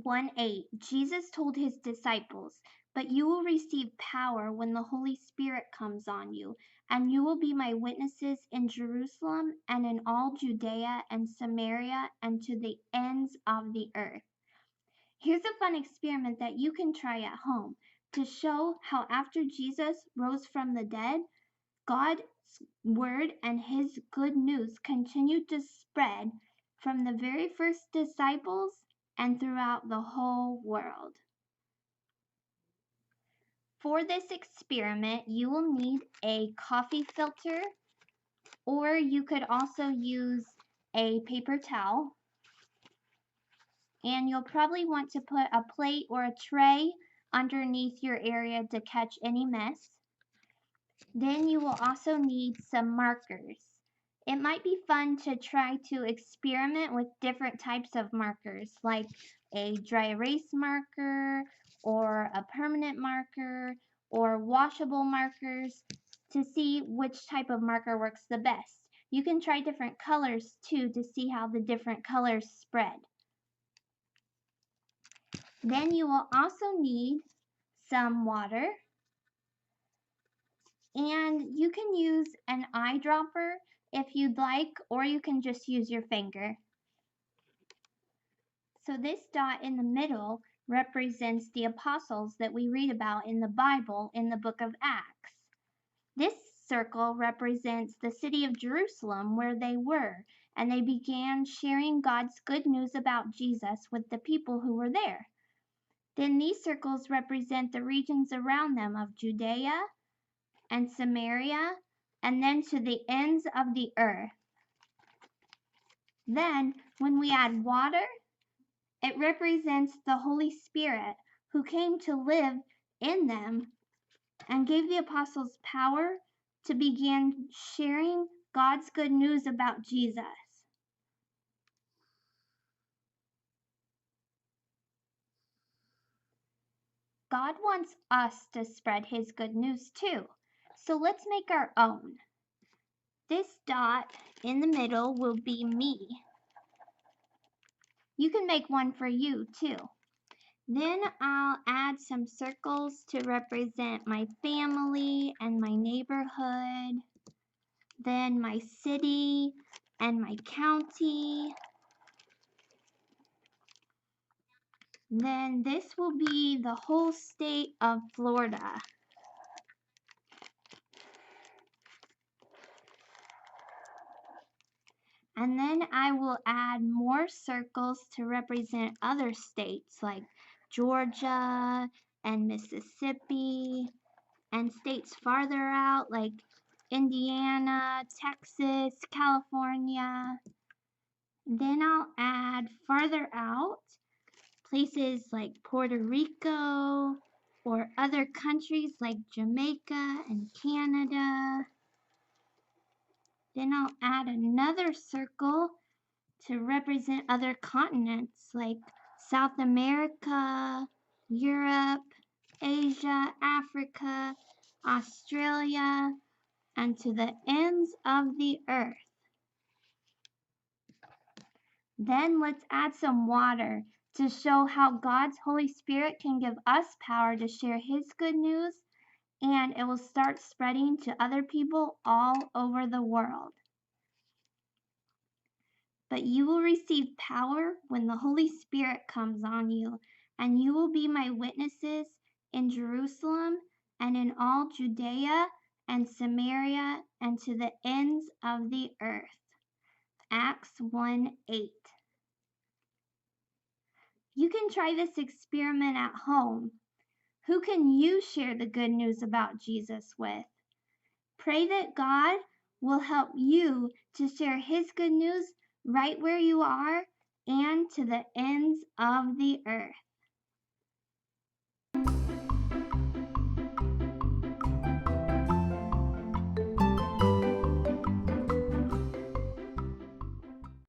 1:8, Jesus told his disciples, "But you will receive power when the Holy Spirit comes on you, and you will be my witnesses in Jerusalem and in all Judea and Samaria and to the ends of the earth." Here's a fun experiment that you can try at home to show how after Jesus rose from the dead, God's word and his good news continued to spread from the very first disciples and throughout the whole world. For this experiment, you will need a coffee filter, or you could also use a paper towel. And you'll probably want to put a plate or a tray underneath your area to catch any mess. Then you will also need some markers. It might be fun to try to experiment with different types of markers, like a dry erase marker or a permanent marker or washable markers, to see which type of marker works the best. You can try different colors too to see how the different colors spread. Then you will also need some water, and you can use an eyedropper if you'd like, or you can just use your finger. So this dot in the middle represents the apostles that we read about in the Bible in the book of Acts. This circle represents the city of Jerusalem where they were, and they began sharing God's good news about Jesus with the people who were there. Then these circles represent the regions around them of Judea and Samaria, and then to the ends of the earth. Then, when we add water, it represents the Holy Spirit who came to live in them and gave the apostles power to begin sharing God's good news about Jesus. God wants us to spread his good news too, so let's make our own. This dot in the middle will be me. You can make one for you too. Then I'll add some circles to represent my family and my neighborhood, then my city and my county. Then this will be the whole state of Florida. And then I will add more circles to represent other states like Georgia and Mississippi, and states farther out like Indiana, Texas, California. Then I'll add farther out places like Puerto Rico or other countries like Jamaica and Canada. Then I'll add another circle to represent other continents like South America, Europe, Asia, Africa, Australia, and to the ends of the earth. Then let's add some water to show how God's Holy Spirit can give us power to share his good news, and it will start spreading to other people all over the world. But you will receive power when the Holy Spirit comes on you, and you will be my witnesses in Jerusalem and in all Judea and Samaria and to the ends of the earth. Acts 1:8. You can try this experiment at home. Who can you share the good news about Jesus with? Pray that God will help you to share his good news right where you are and to the ends of the earth.